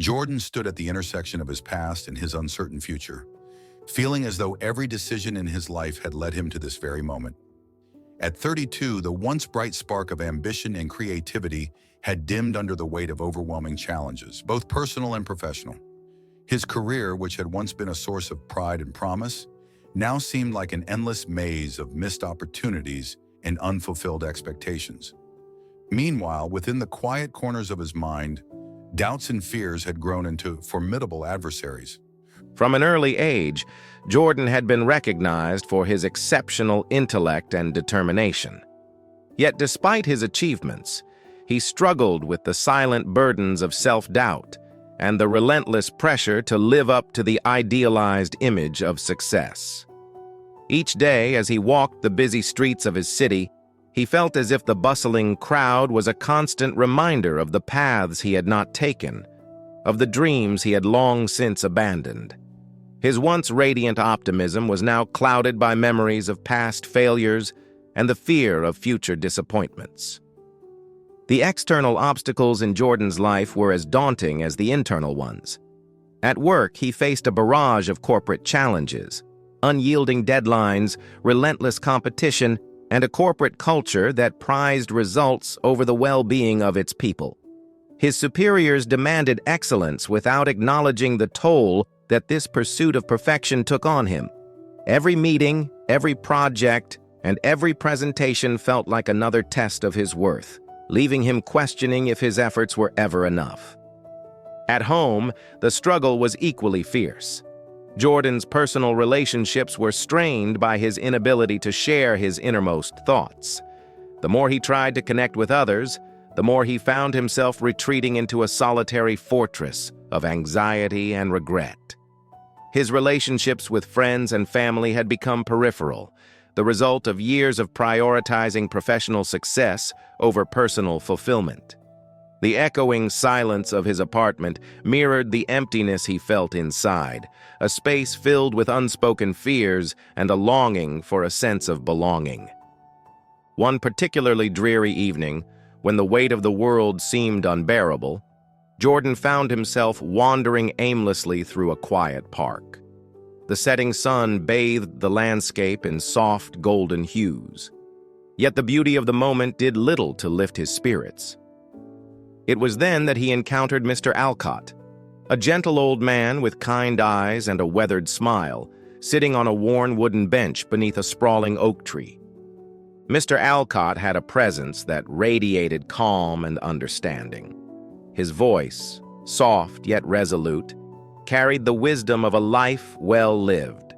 Jordan stood at the intersection of his past and his uncertain future, feeling as though every decision in his life had led him to this very moment. At 32, the once bright spark of ambition and creativity had dimmed under the weight of overwhelming challenges, both personal and professional. His career, which had once been a source of pride and promise, now seemed like an endless maze of missed opportunities and unfulfilled expectations. Meanwhile, within the quiet corners of his mind, doubts and fears had grown into formidable adversaries. From an early age, Jordan had been recognized for his exceptional intellect and determination. Yet despite his achievements, he struggled with the silent burdens of self-doubt and the relentless pressure to live up to the idealized image of success. Each day, as he walked the busy streets of his city, he felt as if the bustling crowd was a constant reminder of the paths he had not taken, of the dreams he had long since abandoned. His once radiant optimism was now clouded by memories of past failures and the fear of future disappointments. The external obstacles in Jordan's life were as daunting as the internal ones. At work, he faced a barrage of corporate challenges, unyielding deadlines, relentless competition, and a corporate culture that prized results over the well-being of its people. His superiors demanded excellence without acknowledging the toll that this pursuit of perfection took on him. Every meeting, every project, and every presentation felt like another test of his worth, leaving him questioning if his efforts were ever enough. At home, the struggle was equally fierce. Jordan's personal relationships were strained by his inability to share his innermost thoughts. The more he tried to connect with others, the more he found himself retreating into a solitary fortress of anxiety and regret. His relationships with friends and family had become peripheral, the result of years of prioritizing professional success over personal fulfillment. The echoing silence of his apartment mirrored the emptiness he felt inside, a space filled with unspoken fears and a longing for a sense of belonging. One particularly dreary evening, when the weight of the world seemed unbearable, Jordan found himself wandering aimlessly through a quiet park. The setting sun bathed the landscape in soft golden hues. Yet the beauty of the moment did little to lift his spirits. It was then that he encountered Mr. Alcott, a gentle old man with kind eyes and a weathered smile, sitting on a worn wooden bench beneath a sprawling oak tree. Mr. Alcott had a presence that radiated calm and understanding. His voice, soft yet resolute, carried the wisdom of a life well lived.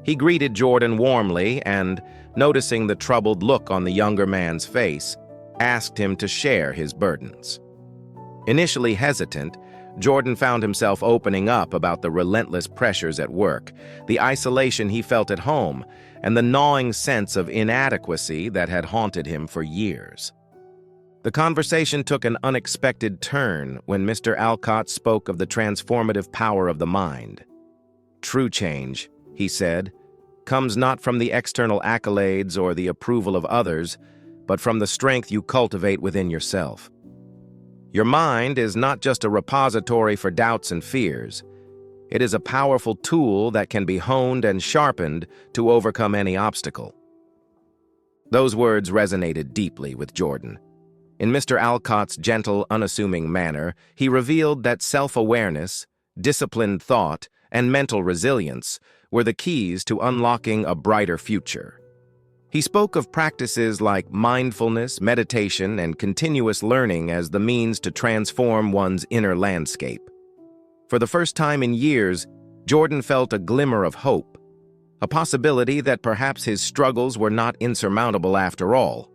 He greeted Jordan warmly and, noticing the troubled look on the younger man's face, asked him to share his burdens. Initially hesitant, Jordan found himself opening up about the relentless pressures at work, the isolation he felt at home, and the gnawing sense of inadequacy that had haunted him for years. The conversation took an unexpected turn when Mr. Alcott spoke of the transformative power of the mind. "True change," he said, "comes not from the external accolades or the approval of others, but from the strength you cultivate within yourself. Your mind is not just a repository for doubts and fears. It is a powerful tool that can be honed and sharpened to overcome any obstacle." Those words resonated deeply with Jordan. In Mr. Alcott's gentle, unassuming manner, he revealed that self-awareness, disciplined thought, and mental resilience were the keys to unlocking a brighter future. He spoke of practices like mindfulness, meditation, and continuous learning as the means to transform one's inner landscape. For the first time in years, Jordan felt a glimmer of hope, a possibility that perhaps his struggles were not insurmountable after all.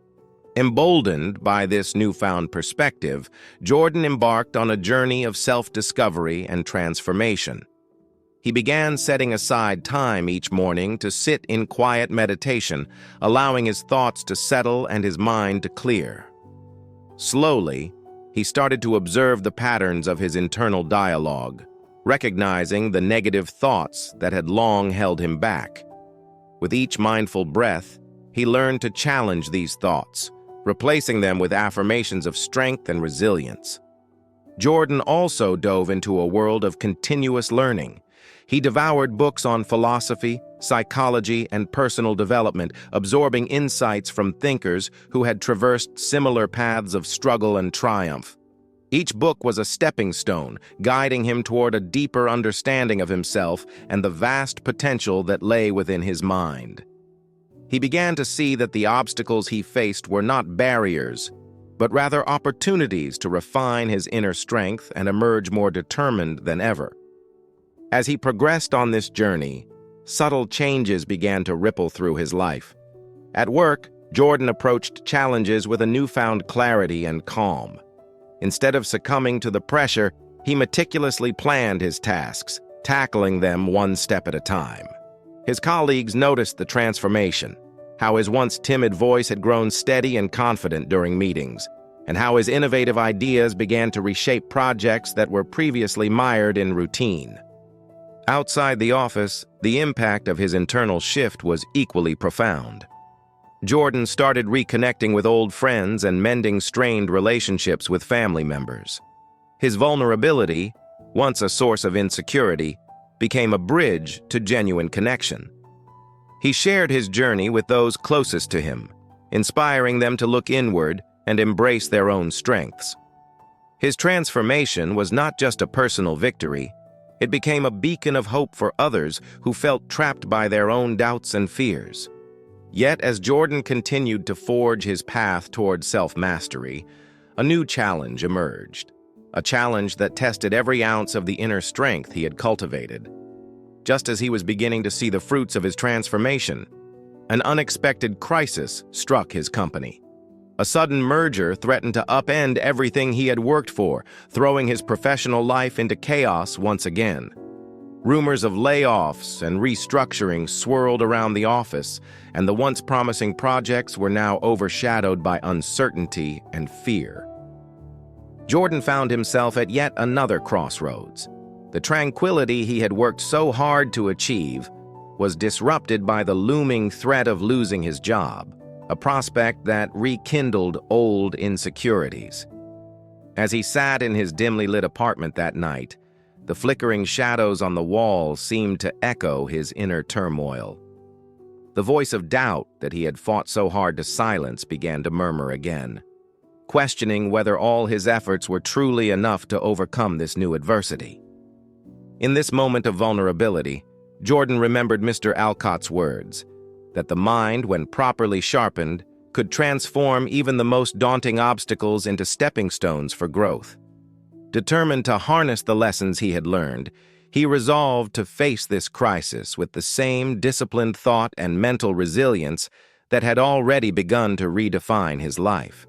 Emboldened by this newfound perspective, Jordan embarked on a journey of self-discovery and transformation. He began setting aside time each morning to sit in quiet meditation, allowing his thoughts to settle and his mind to clear. Slowly, he started to observe the patterns of his internal dialogue, recognizing the negative thoughts that had long held him back. With each mindful breath, he learned to challenge these thoughts, replacing them with affirmations of strength and resilience. Jordan also dove into a world of continuous learning. He devoured books on philosophy, psychology, and personal development, absorbing insights from thinkers who had traversed similar paths of struggle and triumph. Each book was a stepping stone, guiding him toward a deeper understanding of himself and the vast potential that lay within his mind. He began to see that the obstacles he faced were not barriers, but rather opportunities to refine his inner strength and emerge more determined than ever. As he progressed on this journey, subtle changes began to ripple through his life. At work, Jordan approached challenges with a newfound clarity and calm. Instead of succumbing to the pressure, he meticulously planned his tasks, tackling them one step at a time. His colleagues noticed the transformation, how his once timid voice had grown steady and confident during meetings, and how his innovative ideas began to reshape projects that were previously mired in routine. Outside the office, the impact of his internal shift was equally profound. Jordan started reconnecting with old friends and mending strained relationships with family members. His vulnerability, once a source of insecurity, became a bridge to genuine connection. He shared his journey with those closest to him, inspiring them to look inward and embrace their own strengths. His transformation was not just a personal victory, it became a beacon of hope for others who felt trapped by their own doubts and fears. Yet, as Jordan continued to forge his path toward self-mastery, a new challenge emerged, a challenge that tested every ounce of the inner strength he had cultivated. Just as he was beginning to see the fruits of his transformation, an unexpected crisis struck his company. A sudden merger threatened to upend everything he had worked for, throwing his professional life into chaos once again. Rumors of layoffs and restructuring swirled around the office, and the once promising projects were now overshadowed by uncertainty and fear. Jordan found himself at yet another crossroads. The tranquility he had worked so hard to achieve was disrupted by the looming threat of losing his job, a prospect that rekindled old insecurities. As he sat in his dimly lit apartment that night, the flickering shadows on the wall seemed to echo his inner turmoil. The voice of doubt that he had fought so hard to silence began to murmur again, questioning whether all his efforts were truly enough to overcome this new adversity. In this moment of vulnerability, Jordan remembered Mr. Alcott's words, that the mind, when properly sharpened, could transform even the most daunting obstacles into stepping stones for growth. Determined to harness the lessons he had learned, he resolved to face this crisis with the same disciplined thought and mental resilience that had already begun to redefine his life.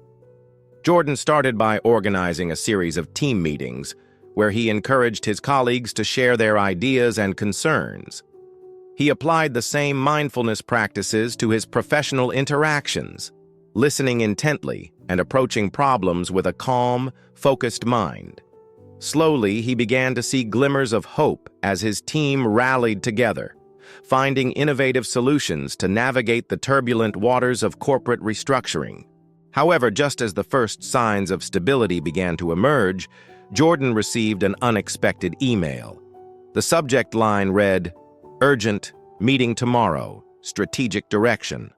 Jordan started by organizing a series of team meetings where he encouraged his colleagues to share their ideas and concerns. He applied the same mindfulness practices to his professional interactions, listening intently and approaching problems with a calm, focused mind. Slowly, he began to see glimmers of hope as his team rallied together, finding innovative solutions to navigate the turbulent waters of corporate restructuring. However, just as the first signs of stability began to emerge, Jordan received an unexpected email. The subject line read, "Urgent, meeting tomorrow, strategic direction."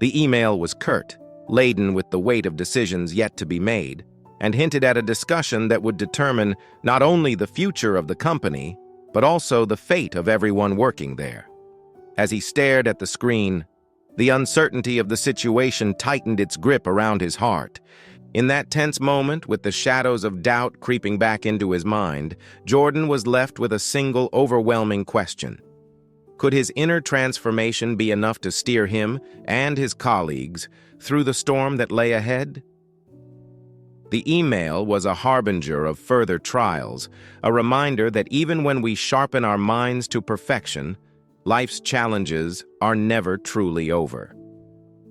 The email was curt, laden with the weight of decisions yet to be made, and hinted at a discussion that would determine not only the future of the company, but also the fate of everyone working there. As he stared at the screen, the uncertainty of the situation tightened its grip around his heart. In that tense moment, with the shadows of doubt creeping back into his mind, Jordan was left with a single overwhelming question. Could his inner transformation be enough to steer him and his colleagues through the storm that lay ahead? The email was a harbinger of further trials, a reminder that even when we sharpen our minds to perfection, life's challenges are never truly over.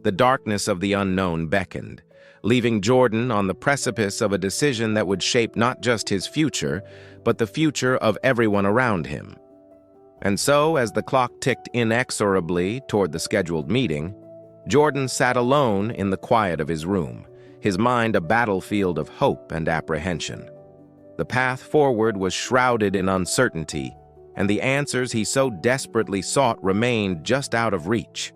The darkness of the unknown beckoned, leaving Jordan on the precipice of a decision that would shape not just his future, but the future of everyone around him. And so, as the clock ticked inexorably toward the scheduled meeting, Jordan sat alone in the quiet of his room, his mind a battlefield of hope and apprehension. The path forward was shrouded in uncertainty, and the answers he so desperately sought remained just out of reach.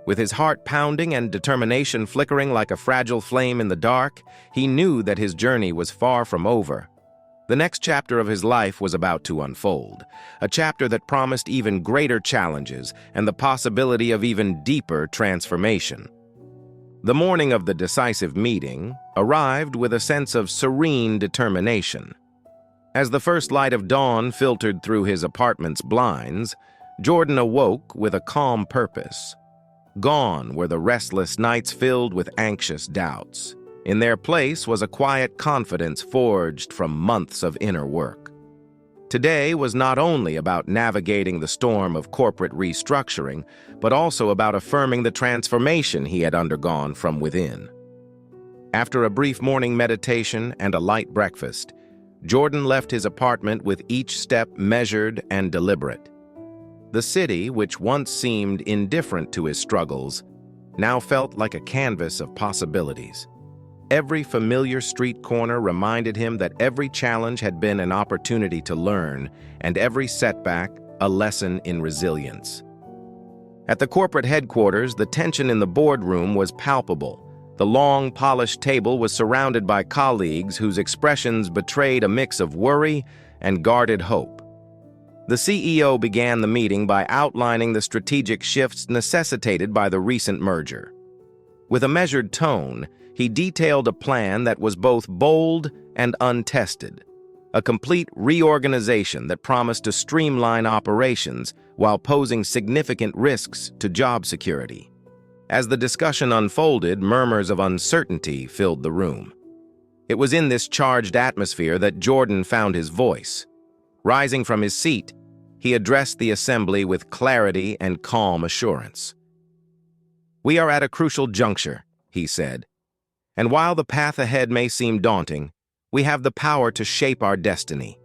With his heart pounding and determination flickering like a fragile flame in the dark, he knew that his journey was far from over. The next chapter of his life was about to unfold, a chapter that promised even greater challenges and the possibility of even deeper transformation. The morning of the decisive meeting arrived with a sense of serene determination. As the first light of dawn filtered through his apartment's blinds, Jordan awoke with a calm purpose. Gone were the restless nights filled with anxious doubts. In their place was a quiet confidence forged from months of inner work. Today was not only about navigating the storm of corporate restructuring, but also about affirming the transformation he had undergone from within. After a brief morning meditation and a light breakfast, Jordan left his apartment with each step measured and deliberate. The city, which once seemed indifferent to his struggles, now felt like a canvas of possibilities. Every familiar street corner reminded him that every challenge had been an opportunity to learn, and every setback a lesson in resilience. At the corporate headquarters, the tension in the boardroom was palpable. The long, polished table was surrounded by colleagues whose expressions betrayed a mix of worry and guarded hope. The CEO began the meeting by outlining the strategic shifts necessitated by the recent merger. With a measured tone, he detailed a plan that was both bold and untested, a complete reorganization that promised to streamline operations while posing significant risks to job security. As the discussion unfolded, murmurs of uncertainty filled the room. It was in this charged atmosphere that Jordan found his voice. Rising from his seat, he addressed the assembly with clarity and calm assurance. "We are at a crucial juncture," he said, "and while the path ahead may seem daunting, we have the power to shape our destiny.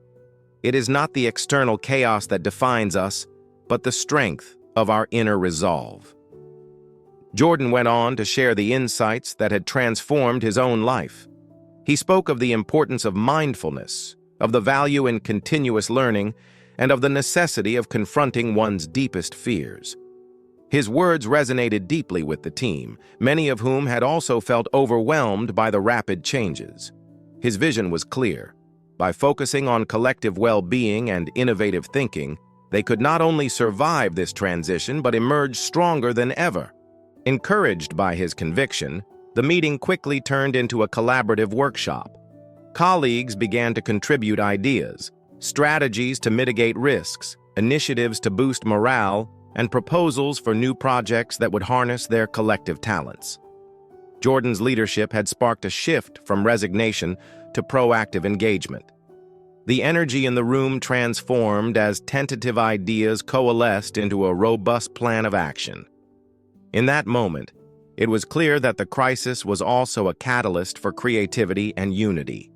It is not the external chaos that defines us, but the strength of our inner resolve." Jordan went on to share the insights that had transformed his own life. He spoke of the importance of mindfulness, of the value in continuous learning, and of the necessity of confronting one's deepest fears. His words resonated deeply with the team, many of whom had also felt overwhelmed by the rapid changes. His vision was clear. By focusing on collective well-being and innovative thinking, they could not only survive this transition but emerge stronger than ever. Encouraged by his conviction, the meeting quickly turned into a collaborative workshop. Colleagues began to contribute ideas, strategies to mitigate risks, initiatives to boost morale, and proposals for new projects that would harness their collective talents. Jordan's leadership had sparked a shift from resignation to proactive engagement. The energy in the room transformed as tentative ideas coalesced into a robust plan of action. In that moment, it was clear that the crisis was also a catalyst for creativity and unity.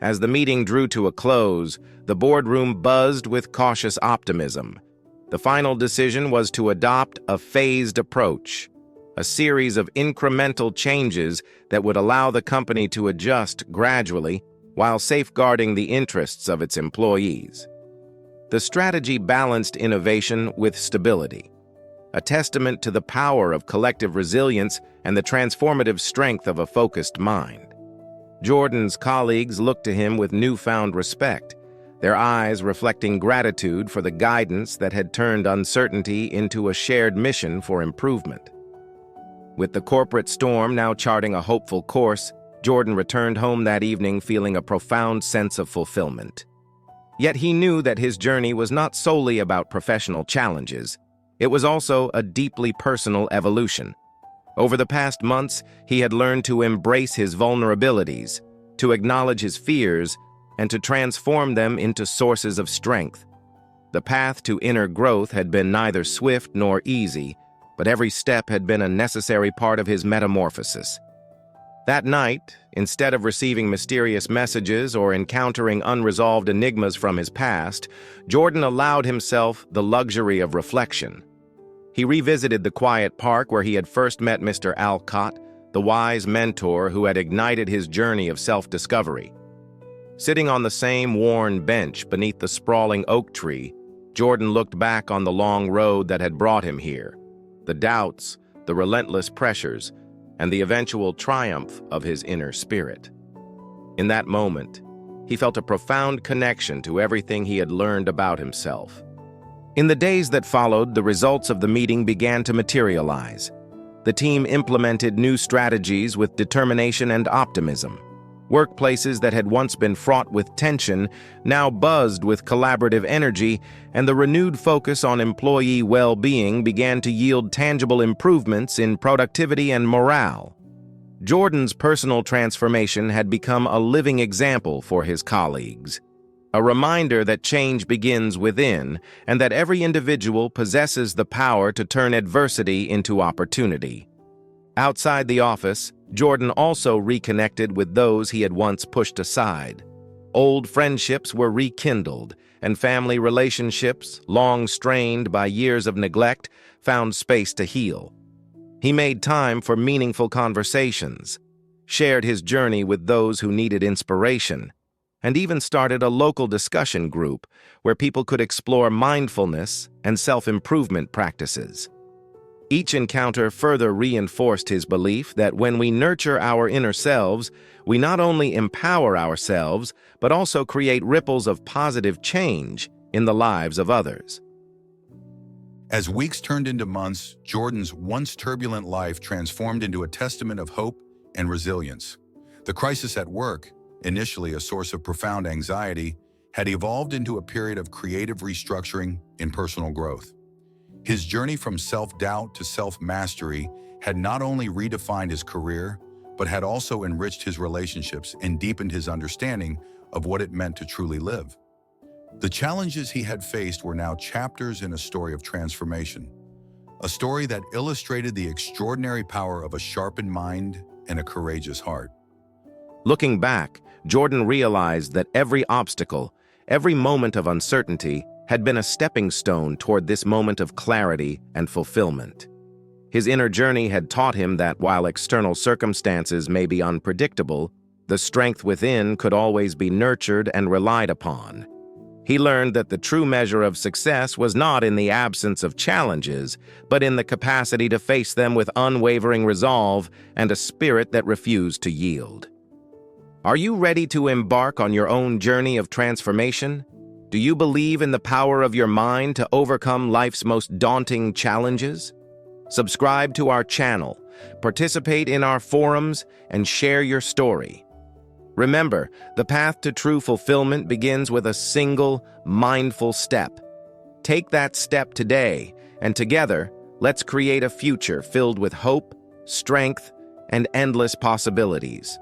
As the meeting drew to a close, the boardroom buzzed with cautious optimism. The final decision was to adopt a phased approach, a series of incremental changes that would allow the company to adjust gradually while safeguarding the interests of its employees. The strategy balanced innovation with stability, a testament to the power of collective resilience and the transformative strength of a focused mind. Jordan's colleagues looked to him with newfound respect, their eyes reflecting gratitude for the guidance that had turned uncertainty into a shared mission for improvement. With the corporate storm now charting a hopeful course, Jordan returned home that evening feeling a profound sense of fulfillment. Yet he knew that his journey was not solely about professional challenges. It was also a deeply personal evolution. Over the past months, he had learned to embrace his vulnerabilities, to acknowledge his fears, and to transform them into sources of strength. The path to inner growth had been neither swift nor easy, but every step had been a necessary part of his metamorphosis. That night, instead of receiving mysterious messages or encountering unresolved enigmas from his past, Jordan allowed himself the luxury of reflection. He revisited the quiet park where he had first met Mr. Alcott, the wise mentor who had ignited his journey of self-discovery. Sitting on the same worn bench beneath the sprawling oak tree, Jordan looked back on the long road that had brought him here, the doubts, the relentless pressures, and the eventual triumph of his inner spirit. In that moment, he felt a profound connection to everything he had learned about himself. In the days that followed, the results of the meeting began to materialize. The team implemented new strategies with determination and optimism. Workplaces that had once been fraught with tension now buzzed with collaborative energy, and the renewed focus on employee well-being began to yield tangible improvements in productivity and morale. Jordan's personal transformation had become a living example for his colleagues, a reminder that change begins within and that every individual possesses the power to turn adversity into opportunity. Outside the office, Jordan also reconnected with those he had once pushed aside. Old friendships were rekindled, and family relationships, long strained by years of neglect, found space to heal. He made time for meaningful conversations, shared his journey with those who needed inspiration, and even started a local discussion group where people could explore mindfulness and self-improvement practices. Each encounter further reinforced his belief that when we nurture our inner selves, we not only empower ourselves, but also create ripples of positive change in the lives of others. As weeks turned into months, Jordan's once turbulent life transformed into a testament of hope and resilience. The crisis at work, initially a source of profound anxiety, had evolved into a period of creative restructuring and personal growth. His journey from self-doubt to self-mastery had not only redefined his career, but had also enriched his relationships and deepened his understanding of what it meant to truly live. The challenges he had faced were now chapters in a story of transformation, a story that illustrated the extraordinary power of a sharpened mind and a courageous heart. Looking back, Jordan realized that every obstacle, every moment of uncertainty, had been a stepping stone toward this moment of clarity and fulfillment. His inner journey had taught him that while external circumstances may be unpredictable, the strength within could always be nurtured and relied upon. He learned that the true measure of success was not in the absence of challenges, but in the capacity to face them with unwavering resolve and a spirit that refused to yield. Are you ready to embark on your own journey of transformation? Do you believe in the power of your mind to overcome life's most daunting challenges? Subscribe to our channel, participate in our forums, and share your story. Remember, the path to true fulfillment begins with a single, mindful step. Take that step today, and together, let's create a future filled with hope, strength, and endless possibilities.